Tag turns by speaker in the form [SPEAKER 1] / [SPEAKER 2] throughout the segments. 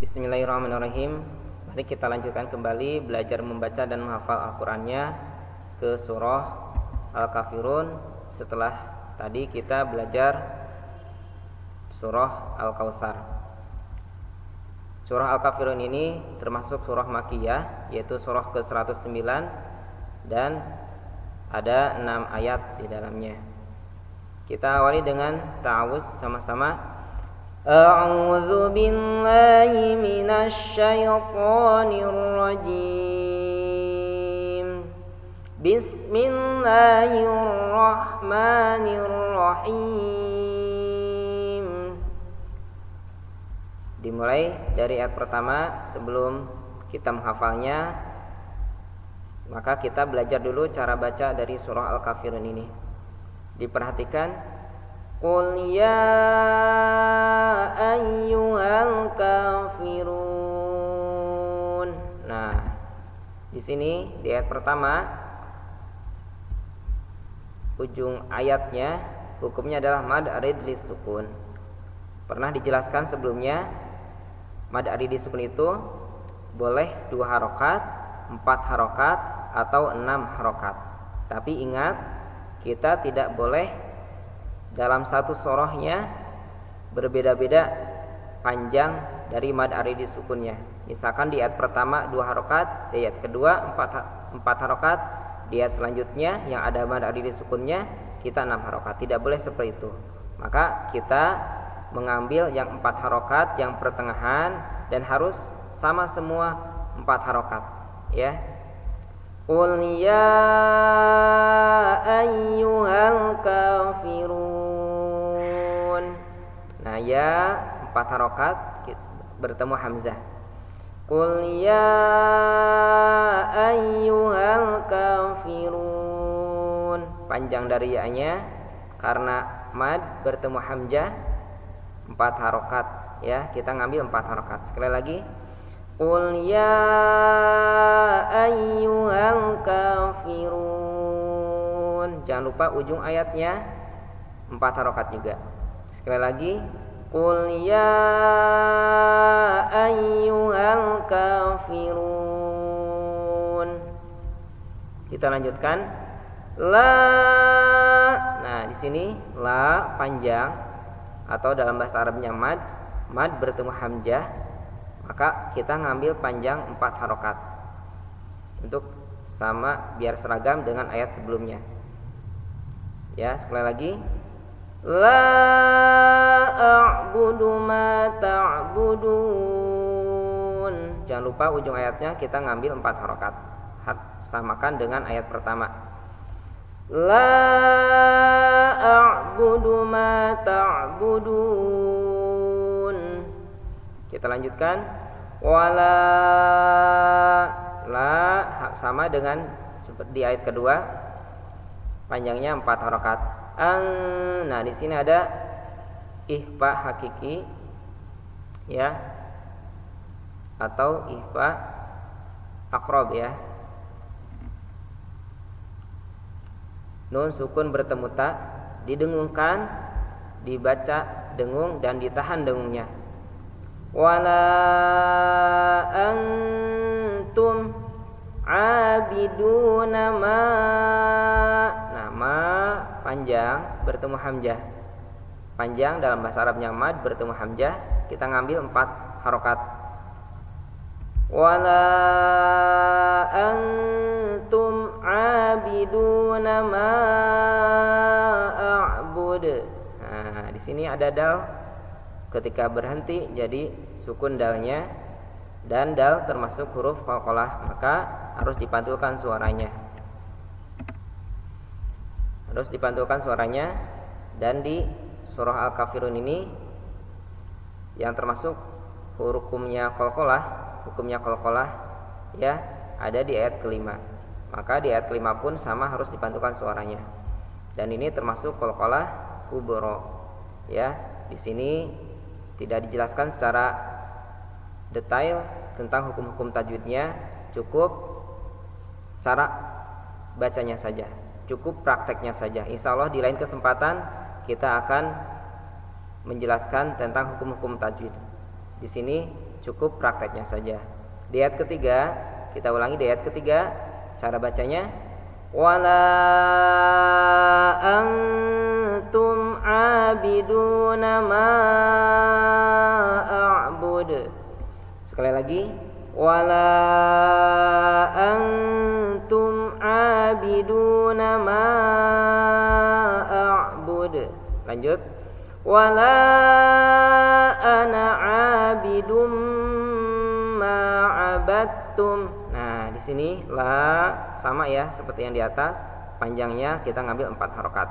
[SPEAKER 1] Bismillahirrahmanirrahim. Mari kita lanjutkan kembali belajar membaca dan menghafal Al-Qur'annya ke surah Al-Kafirun. Setelah tadi kita belajar surah Al-Kautsar. Surah Al-Kafirun ini termasuk surah Makkiyah, yaitu surah ke-109 dan ada 6 ayat di dalamnya. Kita awali dengan ta'awuz sama-sama. A'udzu billahi minasy syaithanir rajim. Bismillahirrahmanirrahim. Dimulai dari ayat pertama. Sebelum kita menghafalnya, maka kita belajar dulu cara baca dari surah Al-Kafirun ini. Diperhatikan. Qul ya ayyuhal kafirun. Nah, di sini di ayat pertama ujung ayatnya hukumnya adalah mad arid lis sukun. Pernah dijelaskan sebelumnya, mad arid lis sukun itu boleh 2 harokat, 4 harokat atau 6 harokat. Tapi ingat, kita tidak boleh dalam satu surahnya berbeda-beda panjang dari mad arid sukunnya. Misalkan di ayat pertama 2 harokat, di ayat kedua 4 harokat, di ayat selanjutnya yang ada mad arid sukunnya kita 6 harokat. Tidak boleh seperti itu. Maka kita mengambil yang 4 harokat yang pertengahan dan harus sama semua 4 harokat, ya. Qul ya ayyuhal kafirun. Nah, ya 4 harokat bertemu hamzah. Qul ya ayyuhal kafirun. Panjang dari ya-nya karena mad bertemu hamzah 4 harokat, ya. Kita ngambil 4 harokat. Sekali lagi. Qul ya ayyuhal kafirun. Jangan lupa ujung ayatnya 4 harokat juga. Sekali lagi. Qul ya ayyuhal kafirun. Kita lanjutkan. La. Nah, di sini la panjang atau dalam bahasa Arabnya mad. Mad bertemu hamzah. Maka kita ngambil panjang 4 harokat untuk sama biar seragam dengan ayat sebelumnya. Ya, sekali lagi. La a'budu ma ta'budun. Jangan lupa ujung ayatnya kita ngambil 4 harokat. Samakan dengan ayat pertama. La a'budu ma ta'budun. Kita lanjutkan. Wala. La sama dengan seperti di ayat kedua, panjangnya 4 harokat. Nah, di sini ada ikhfa hakiki, ya, atau ikhfa akrob, ya. Nun sukun bertemu ta, didengungkan, dibaca dengung dan ditahan dengungnya. Wala antum abiduna ma. Nah, ma panjang bertemu hamzah. Panjang dalam bahasa Arabnya mad bertemu hamzah, kita ngambil 4 harokat. Wala antum abiduna ma a'bud. Nah, di sini ada dal. Ketika berhenti jadi sukun dalnya, dan dal termasuk huruf qalqalah, maka harus dipantulkan suaranya. Dan di surah Al-Kafirun ini yang termasuk hukumnya qalqalah, ya, ada di ayat kelima. Maka di ayat kelima pun sama harus dipantulkan suaranya. Dan ini termasuk qalqalah kubra, ya. Di sini tidak dijelaskan secara detail tentang hukum-hukum tajwidnya, cukup cara bacanya saja, cukup prakteknya saja. Insya Allah di lain kesempatan kita akan menjelaskan tentang hukum-hukum tajwid. Di sini cukup prakteknya saja. Di ayat ketiga, kita ulangi di ayat ketiga, cara bacanya wala antum abiduna ma a'bud. Sekali lagi, wala antum abiduna ma a'bud. Lanjut, wala ana abidum ma abattum. Nah, di sini la sama ya seperti yang di atas, panjangnya kita ngambil 4 harokat.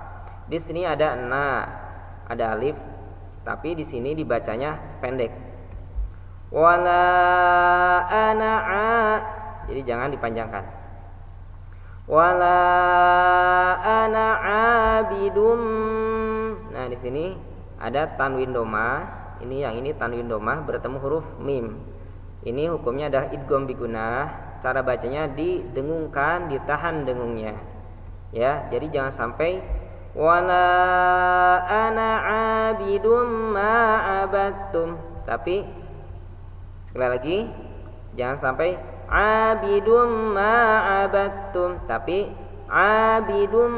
[SPEAKER 1] Di sini ada na, ada alif, tapi di sini dibacanya pendek. Wala ana jadi jangan dipanjangkan. Wala ana abidum. Nah, di sini ada tanwin domah. Yang ini tanwin domah bertemu huruf mim. Ini hukumnya adalah idgham bigunah. Cara bacanya didengungkan, ditahan dengungnya. Ya, jadi jangan sampai wala ana abidum ma abattum. Tapi sekali lagi, jangan sampai abidum ma abattum, tapi abidum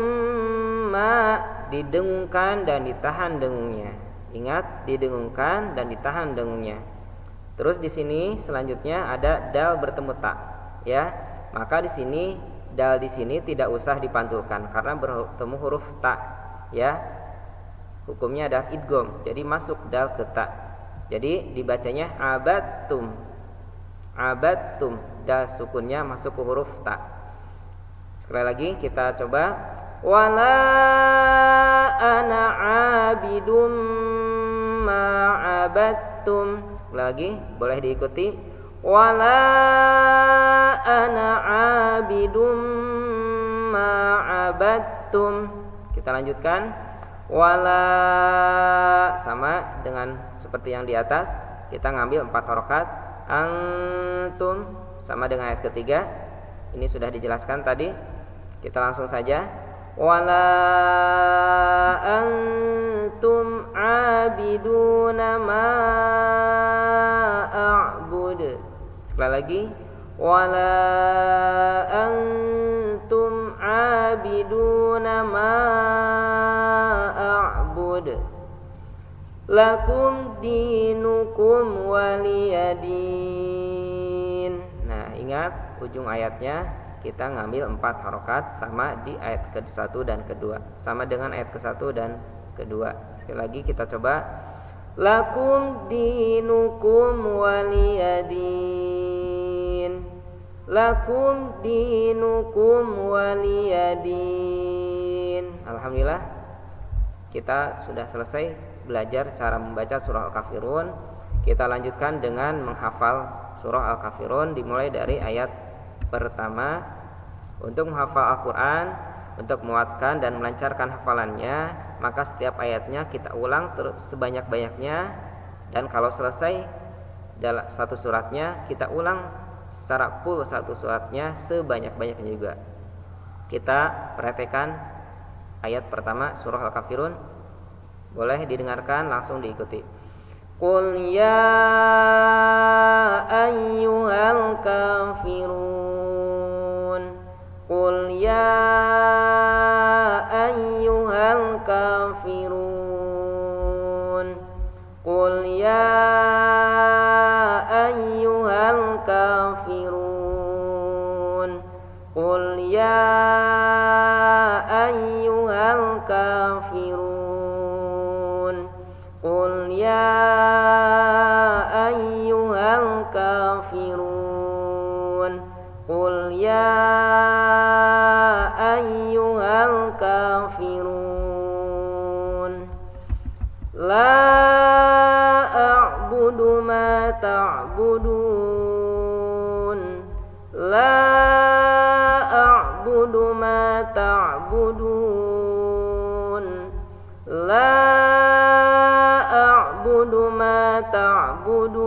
[SPEAKER 1] ma, didengungkan dan ditahan dengungnya. Ingat, didengungkan dan ditahan dengungnya. Terus di sini selanjutnya ada dal bertemu ta, ya. Maka di sini dal di sini tidak usah dipantulkan karena bertemu huruf ta, ya. Hukumnya adalah idgham, jadi masuk dal ke ta. Jadi dibacanya abattum. Abattum, dal sukunnya masuk ke huruf ta. Sekali lagi kita coba, wala ana abidum ma abattum. Sekali lagi boleh diikuti, wala ana abidum ma abattum. Kita lanjutkan, wala sama dengan seperti yang di atas, kita ngambil 4 harokat. Antum sama dengan ayat ketiga, ini sudah dijelaskan tadi. Kita langsung saja, wala antum abiduna ma a'bud. Sekali lagi, wala antum abiduna ma a'bud. Lakum dinukum waliyadin. Nah, ingat ujung ayatnya kita ngambil 4 harokat sama di ayat ke-1 dan kedua, sama dengan ayat ke-1 dan kedua. Sekali lagi kita coba, lakum dinukum waliyadin. Lakum dinukum waliyadin. Alhamdulillah, kita sudah selesai belajar cara membaca surah Al-Kafirun. Kita lanjutkan dengan menghafal surah Al-Kafirun dimulai dari ayat pertama. Untuk menghafal Al-Quran, untuk menguatkan dan melancarkan hafalannya, maka setiap ayatnya kita ulang sebanyak-banyaknya. Dan kalau selesai dalam satu suratnya, kita ulang secara full satu suratnya sebanyak-banyaknya juga. Kita praktekkan ayat pertama surah Al-Kafirun. Boleh didengarkan, langsung diikuti. Qul ya ayyuhal kafirun. Qul ya ayyuhal kafirun. Qul ya ayyuhal kafirun. Qul ya ayyuhal kafirun. Qul ya ayyuhal kafirun. Qul ya ayyuhal kafirun. La a'budu ma ta'budun. La a'budu ma ta'budun. La a'budu ma ta'budun.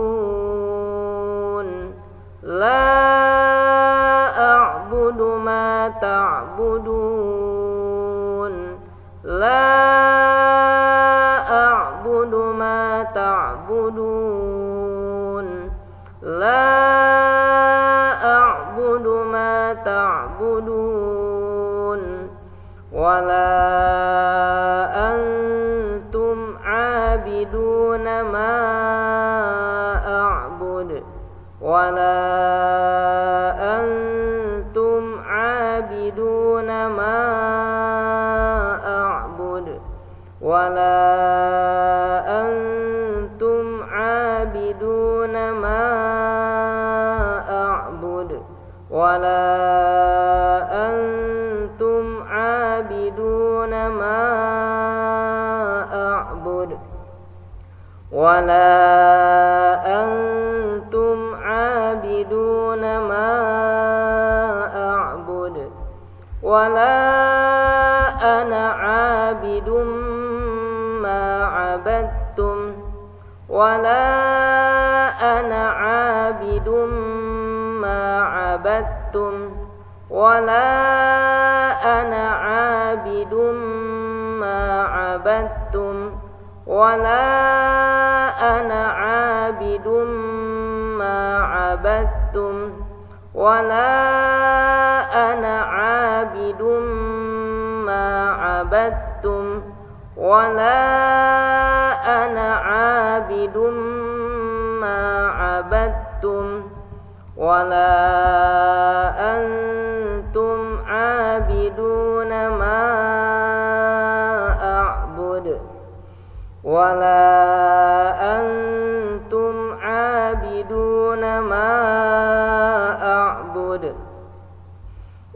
[SPEAKER 1] La a'budu ma ta'budun. La a'budu ma ta'budun. لا أعبد ما تعبدون ولا أنتم عابدون ما أعبد ولا أنتم عابدون ما أعبد ولا أنتم عابدون ما أعبد ولا أنتم عابدون ما أعبد ولا أنتم عابدون ما أعبد ولا أنا عابد ما عبدتم ولا أنا عابد ما عبدتم ولا أنا عابد ما عبدتم ولا أنا عابد ما عبدتم ولا أنا عابد ما عبدتم ولا أنا عابد ما عبدتم ولا أنتم عابدون ما أعبد ولا أنتم عابدون ما أعبد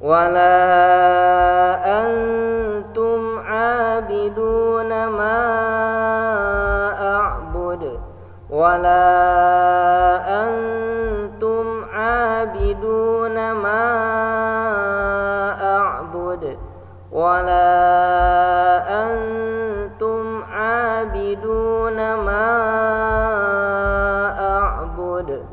[SPEAKER 1] ولا أنتم عابدون ما أعبد ولا أنتم عابدون ما أعبد ولا أنتم عابدون ما أعبد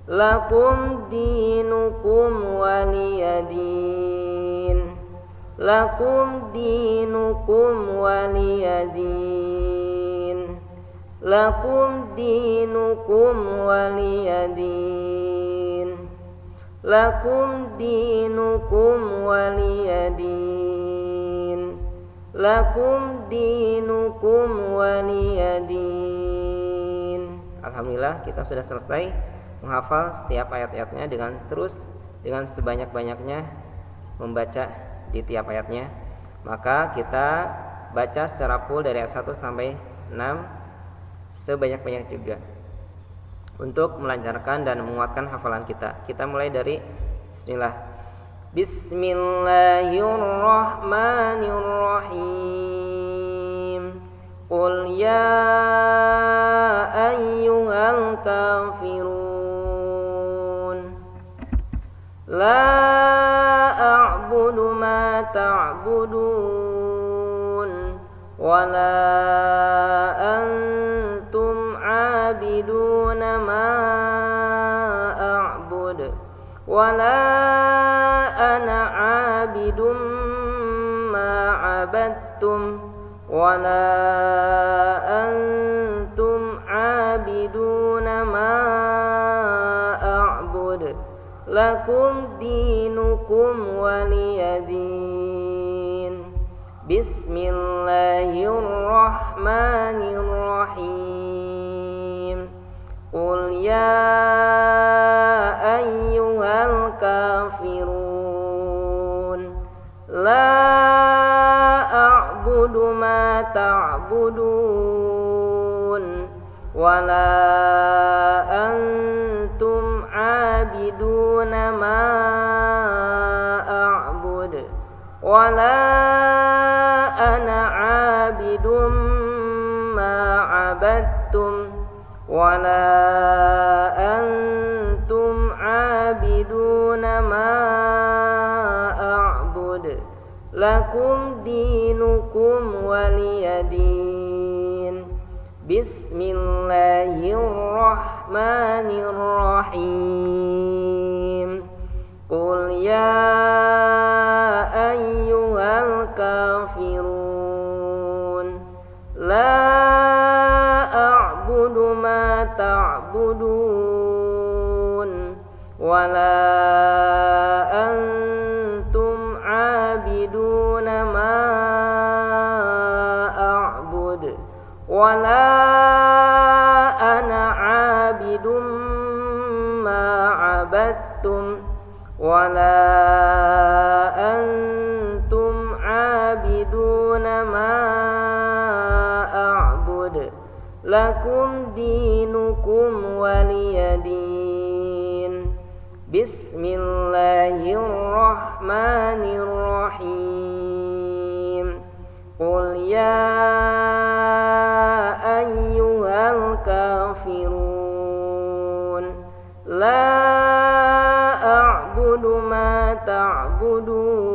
[SPEAKER 1] لكم دينكم ولي دين لكم دينكم ولي دين لكم دينكم ولي دين لكم دينكم ولي دين لكم دينكم ولي دين. Alhamdulillah kita sudah selesai menghafal setiap ayat-ayatnya dengan sebanyak-banyaknya membaca di tiap ayatnya. Maka kita baca secara full dari ayat 1 sampai 6 sebanyak-banyak juga untuk melancarkan dan menguatkan hafalan kita. Kita mulai dari bismillah. Bismillahirrahmanirrahim. Qul ya ayyuhal kafirun la a'budu ma ta'budun wala antum 'abiduna ma a'bud wala ana 'abidum ma 'abadtum wala antum 'abiduna ma a'bud lakum dinukum waliyadin. Bismillahirrahmanirrahim. Qul ya ayyuhal kafirun la a'budu ma ta'budun wala antum 'abiduna ma a'bud wala ana 'abidum ma 'abadtum wala antum 'abiduna ma a'bud lakum dinukum waliyadin. Bismillahirrahmanirrahim. Qul ya ayyuhal kafirun la a'budu ma ta'budun ولا أنتم عابدون ما أعبد ولا أنا عابد ما عبدتم ولا أنتم عابدون ما أعبد لكم دينكم ولي دين. بسم الله الرحمن الرحيم. قل يا أيها الكافرون لا أعبد ما تعبدون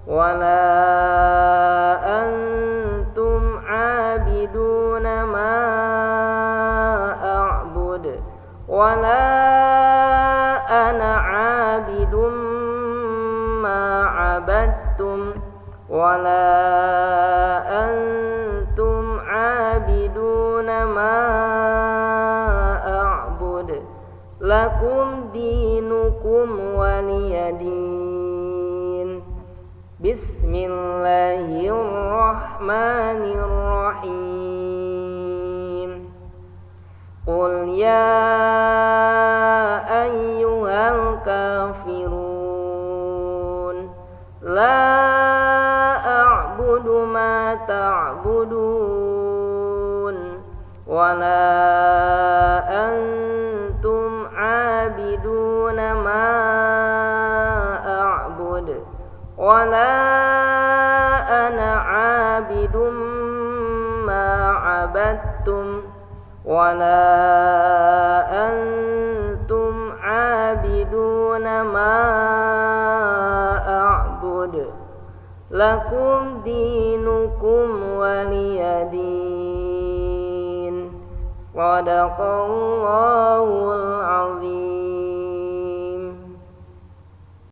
[SPEAKER 1] ولا أنتم عابدون ما أعبد ولا أنا عابد ما عبدتم ولا أنتم عابدون ما أعبد لكم دينكم ولي دين. بسم الله الرحمن الرحيم. قل يا أيها الكافرون لا أعبد ما تعبدون ولا أنتم عابدون ما أعبد ولا أنا عابد ما عبدتم ولا أنتم عابدون ما أعبد لكم دينكم ولي دين. صدق الله العظيم.